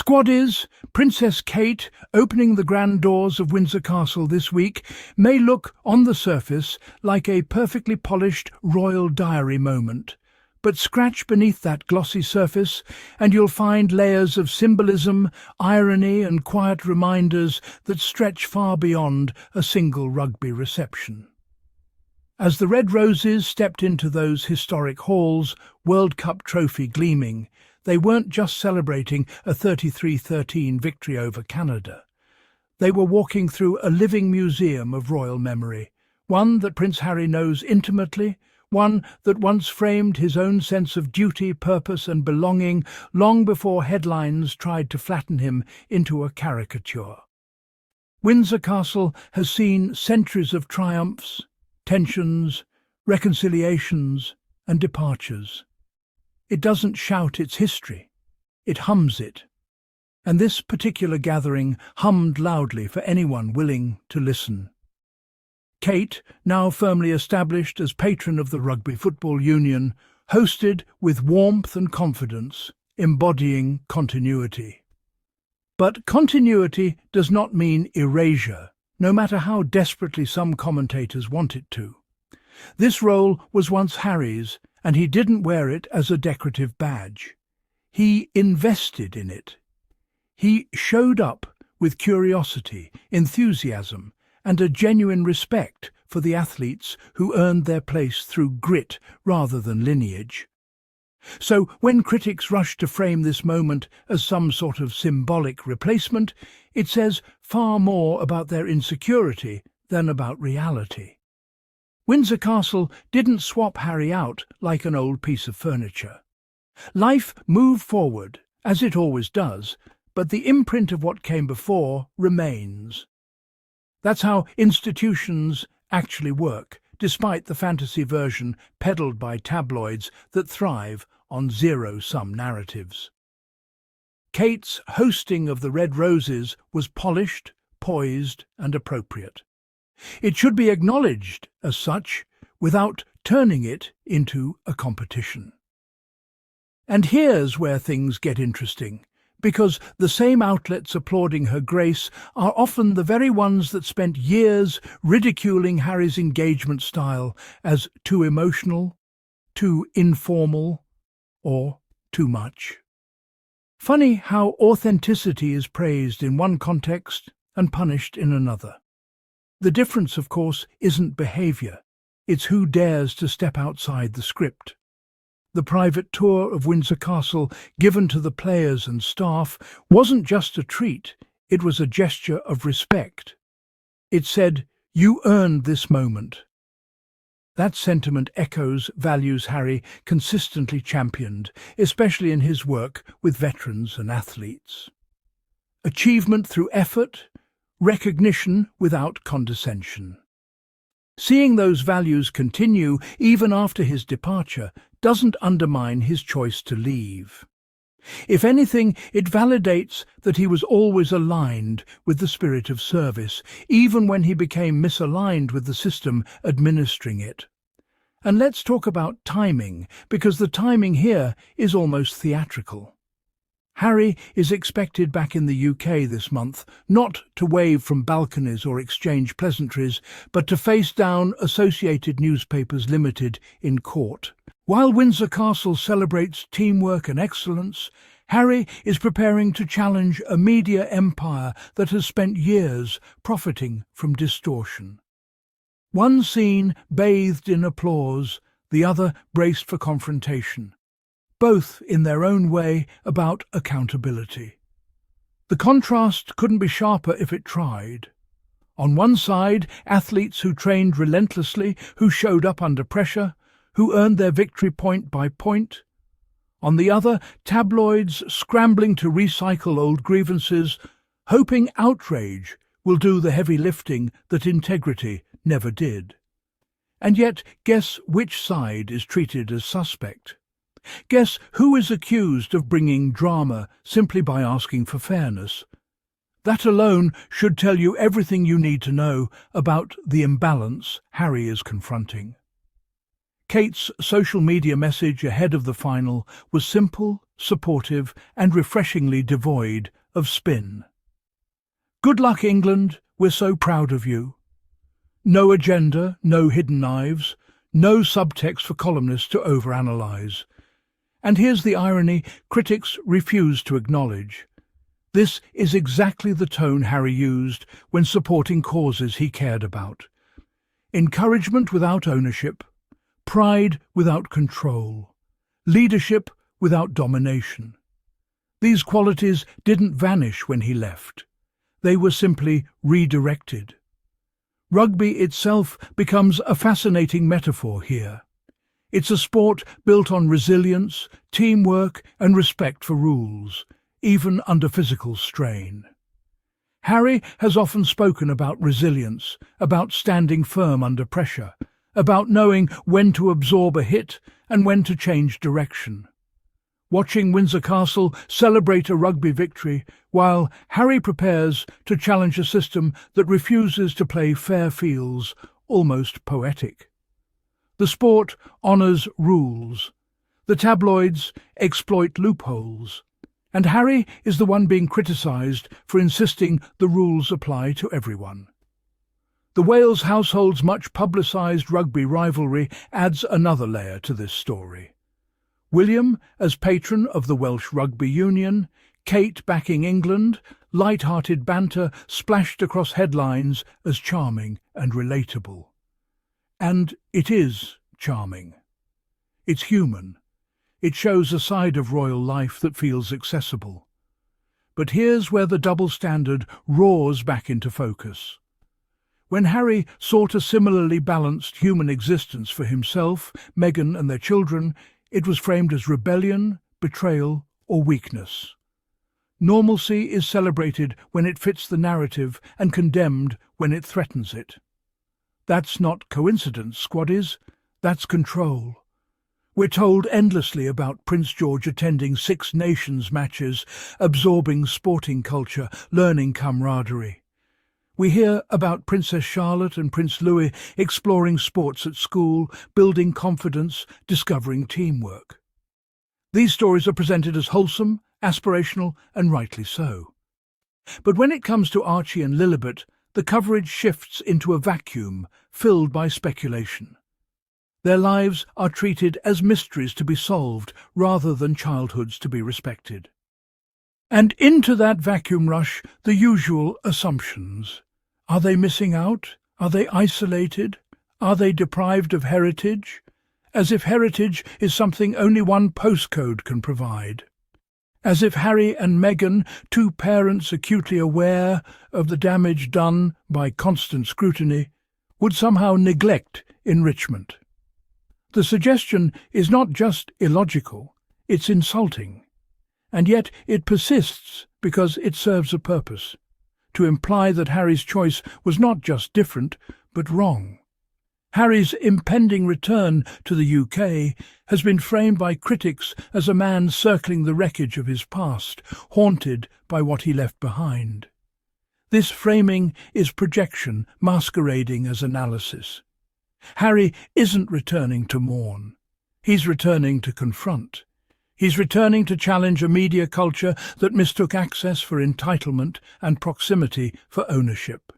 Squaddies, Princess Kate opening the grand doors of Windsor Castle this week may look, on the surface, like a perfectly polished royal diary moment. But scratch beneath that glossy surface and you'll find layers of symbolism, irony and quiet reminders that stretch far beyond a single rugby reception. As the Red Roses stepped into those historic halls, World Cup trophy gleaming, they weren't just celebrating a 33-13 victory over Canada. They were walking through a living museum of royal memory, one that Prince Harry knows intimately, one that once framed his own sense of duty, purpose and belonging long before headlines tried to flatten him into a caricature. Windsor Castle has seen centuries of triumphs, tensions, reconciliations and departures. It doesn't shout its history, it hums it. And this particular gathering hummed loudly for anyone willing to listen. Kate, now firmly established as patron of the Rugby Football Union, hosted with warmth and confidence, embodying continuity. But continuity does not mean erasure, no matter how desperately some commentators want it to. This role was once Harry's, and he didn't wear it as a decorative badge. He invested in it. He showed up with curiosity, enthusiasm, and a genuine respect for the athletes who earned their place through grit rather than lineage. So when critics rush to frame this moment as some sort of symbolic replacement, it says far more about their insecurity than about reality. Windsor Castle didn't swap Harry out like an old piece of furniture. Life moved forward, as it always does, but the imprint of what came before remains. That's how institutions actually work, despite the fantasy version peddled by tabloids that thrive on zero-sum narratives. Kate's hosting of the Red Roses was polished, poised and appropriate. It should be acknowledged as such, without turning it into a competition. And here's where things get interesting, because the same outlets applauding her grace are often the very ones that spent years ridiculing Harry's engagement style as too emotional, too informal, or too much. Funny how authenticity is praised in one context and punished in another. The difference, of course, isn't behaviour, it's who dares to step outside the script. The private tour of Windsor Castle given to the players and staff wasn't just a treat, it was a gesture of respect. It said, "You earned this moment." That sentiment echoes values Harry consistently championed, especially in his work with veterans and athletes. Achievement through effort, recognition without condescension. Seeing those values continue even after his departure doesn't undermine his choice to leave. If anything, it validates that he was always aligned with the spirit of service, even when he became misaligned with the system administering it. And let's talk about timing, because the timing here is almost theatrical. Harry is expected back in the UK this month, not to wave from balconies or exchange pleasantries, but to face down Associated Newspapers Limited in court. While Windsor Castle celebrates teamwork and excellence, Harry is preparing to challenge a media empire that has spent years profiting from distortion. One scene bathed in applause, the other braced for confrontation. Both in their own way about accountability. The contrast couldn't be sharper if it tried. On one side, athletes who trained relentlessly, who showed up under pressure, who earned their victory point by point. On the other, tabloids scrambling to recycle old grievances, hoping outrage will do the heavy lifting that integrity never did. And yet, guess which side is treated as suspect? Guess who is accused of bringing drama simply by asking for fairness? That alone should tell you everything you need to know about the imbalance Harry is confronting. Kate's social media message ahead of the final was simple supportive and refreshingly devoid of spin. "Good luck, England, we're so proud of you." No agenda, no hidden knives, no subtext for columnists to overanalyze. And here's the irony critics refuse to acknowledge. This is exactly the tone Harry used when supporting causes he cared about. Encouragement without ownership, pride without control, leadership without domination. These qualities didn't vanish when he left. They were simply redirected. Rugby itself becomes a fascinating metaphor here. It's a sport built on resilience, teamwork and respect for rules, even under physical strain. Harry has often spoken about resilience, about standing firm under pressure, about knowing when to absorb a hit and when to change direction. Watching Windsor Castle celebrate a rugby victory while Harry prepares to challenge a system that refuses to play fair feels almost poetic. The sport honours rules. The tabloids exploit loopholes. And Harry is the one being criticised for insisting the rules apply to everyone. The Wales household's much publicised rugby rivalry adds another layer to this story. William as patron of the Welsh Rugby Union, Kate backing England, light-hearted banter splashed across headlines as charming and relatable. And it is charming. It's human. It shows a side of royal life that feels accessible. But here's where the double standard roars back into focus. When Harry sought a similarly balanced human existence for himself, Meghan and their children, it was framed as rebellion, betrayal, or weakness. Normalcy is celebrated when it fits the narrative and condemned when it threatens it. That's not coincidence, squaddies. That's control. We're told endlessly about Prince George attending Six Nations matches, absorbing sporting culture, learning camaraderie. We hear about Princess Charlotte and Prince Louis exploring sports at school, building confidence, discovering teamwork. These stories are presented as wholesome, aspirational, and rightly so. But when it comes to Archie and Lilibet, the coverage shifts into a vacuum filled by speculation. Their lives are treated as mysteries to be solved rather than childhoods to be respected. And into that vacuum rush the usual assumptions. Are they missing out? Are they isolated? Are they deprived of heritage? As if heritage is something only one postcode can provide. As if Harry and Meghan, two parents acutely aware of the damage done by constant scrutiny, would somehow neglect enrichment. The suggestion is not just illogical, it's insulting. And yet it persists because it serves a purpose, to imply that Harry's choice was not just different, but wrong. Harry's impending return to the UK has been framed by critics as a man circling the wreckage of his past, haunted by what he left behind. This framing is projection masquerading as analysis. Harry isn't returning to mourn. He's returning to confront. He's returning to challenge a media culture that mistook access for entitlement and proximity for ownership.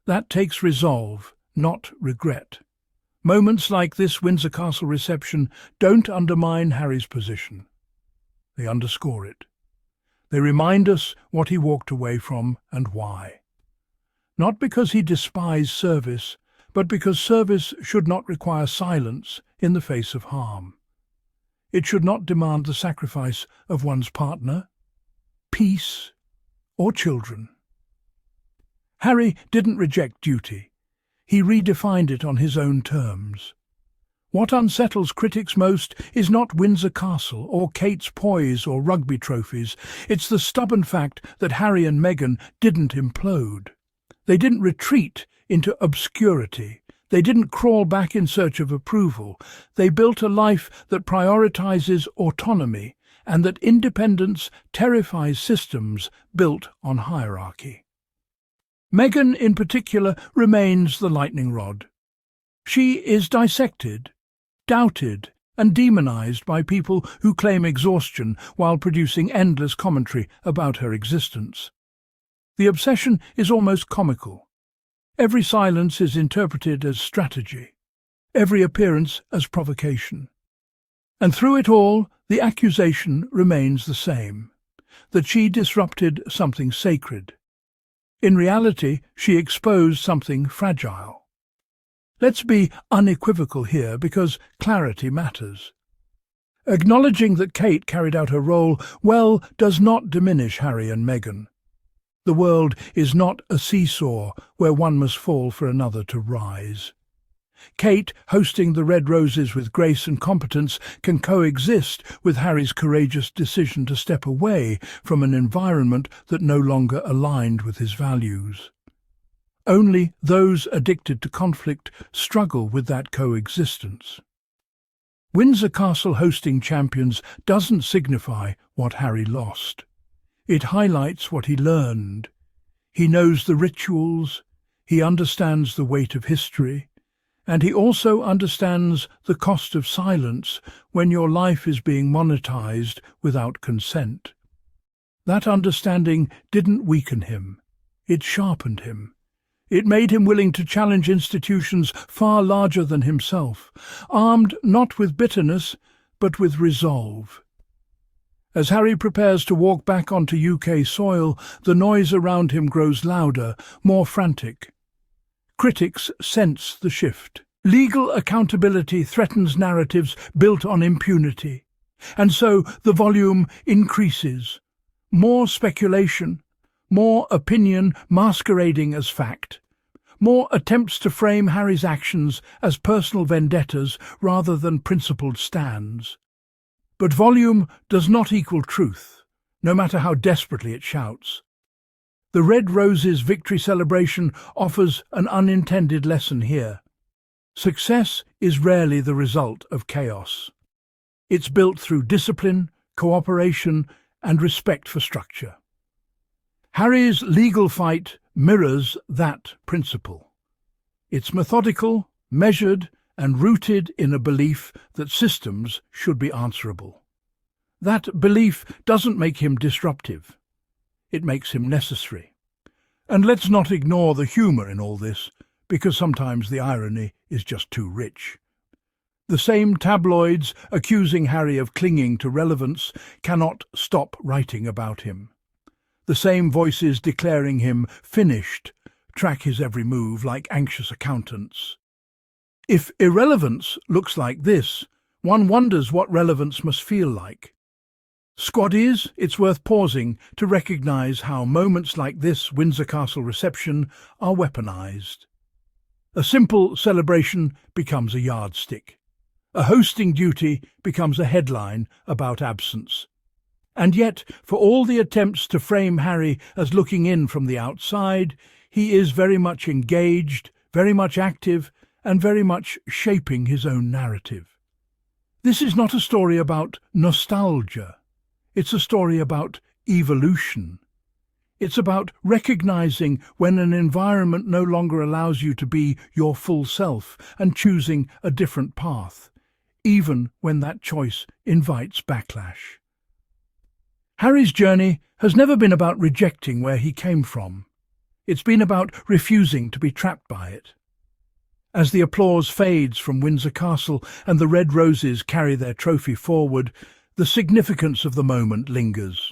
That takes resolve, not regret. Moments like this Windsor Castle reception don't undermine Harry's position. They underscore it. They remind us what he walked away from and why. Not because he despised service, but because service should not require silence in the face of harm. It should not demand the sacrifice of one's partner, peace, or children. Harry didn't reject duty. He redefined it on his own terms. What unsettles critics most is not Windsor Castle or Kate's poise or rugby trophies. It's the stubborn fact that Harry and Meghan didn't implode. They didn't retreat into obscurity. They didn't crawl back in search of approval. They built a life that prioritizes autonomy and that independence terrifies systems built on hierarchy. Meghan, in particular, remains the lightning rod. She is dissected, doubted, and demonized by people who claim exhaustion while producing endless commentary about her existence. The obsession is almost comical. Every silence is interpreted as strategy, every appearance as provocation. And through it all, the accusation remains the same, that she disrupted something sacred. In reality, she exposed something fragile. Let's be unequivocal here, because clarity matters. Acknowledging that Kate carried out her role well does not diminish Harry and Meghan. The world is not a seesaw where one must fall for another to rise. Kate, hosting the Red Roses with grace and competence, can coexist with Harry's courageous decision to step away from an environment that no longer aligned with his values. Only those addicted to conflict struggle with that coexistence. Windsor Castle hosting champions doesn't signify what Harry lost. It highlights what he learned. He knows the rituals, he understands the weight of history, and he also understands the cost of silence when your life is being monetized without consent. That understanding didn't weaken him, it sharpened him. It made him willing to challenge institutions far larger than himself, armed not with bitterness, but with resolve. As Harry prepares to walk back onto UK soil, the noise around him grows louder, more frantic. Critics sense the shift. Legal accountability threatens narratives built on impunity, and so the volume increases. More speculation, more opinion masquerading as fact, more attempts to frame Harry's actions as personal vendettas rather than principled stands. But volume does not equal truth, no matter how desperately it shouts. The Red Roses victory celebration offers an unintended lesson here. Success is rarely the result of chaos. It's built through discipline, cooperation, and respect for structure. Harry's legal fight mirrors that principle. It's methodical, measured, and rooted in a belief that systems should be answerable. That belief doesn't make him disruptive. It makes him necessary. And let's not ignore the humour in all this, because sometimes the irony is just too rich. The same tabloids accusing Harry of clinging to relevance cannot stop writing about him. The same voices declaring him finished track his every move like anxious accountants. If irrelevance looks like this, one wonders what relevance must feel like. Squaddies, it's worth pausing to recognise how moments like this Windsor Castle reception are weaponised. A simple celebration becomes a yardstick. A hosting duty becomes a headline about absence. And yet, for all the attempts to frame Harry as looking in from the outside, he is very much engaged, very much active, and very much shaping his own narrative. This is not a story about nostalgia. It's a story about evolution. It's about recognizing when an environment no longer allows you to be your full self and choosing a different path, even when that choice invites backlash. Harry's journey has never been about rejecting where he came from. It's been about refusing to be trapped by it. As the applause fades from Windsor Castle and the Red Roses carry their trophy forward, the significance of the moment lingers.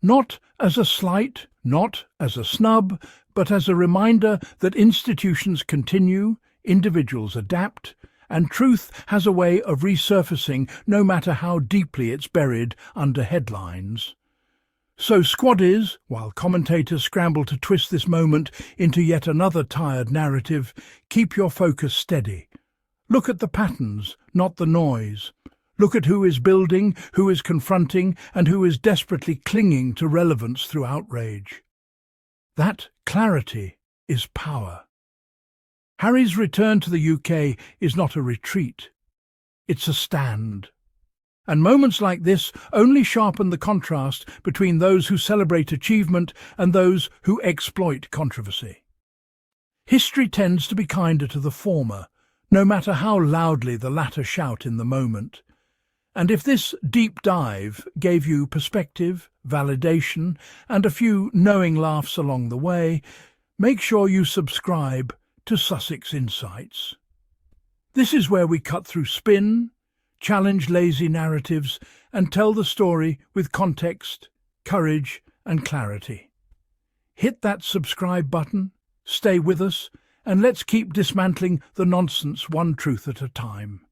Not as a slight, not as a snub, but as a reminder that institutions continue, individuals adapt, and truth has a way of resurfacing no matter how deeply it's buried under headlines. So squaddies, while commentators scramble to twist this moment into yet another tired narrative, keep your focus steady. Look at the patterns, not the noise. Look at who is building, who is confronting, and who is desperately clinging to relevance through outrage. That clarity is power. Harry's return to the UK is not a retreat. It's a stand. And moments like this only sharpen the contrast between those who celebrate achievement and those who exploit controversy. History tends to be kinder to the former, no matter how loudly the latter shout in the moment. And if this deep dive gave you perspective, validation, and a few knowing laughs along the way, make sure you subscribe to Sussex Insights. This is where we cut through spin, challenge lazy narratives, and tell the story with context, courage, and clarity. Hit that subscribe button, stay with us, and let's keep dismantling the nonsense one truth at a time.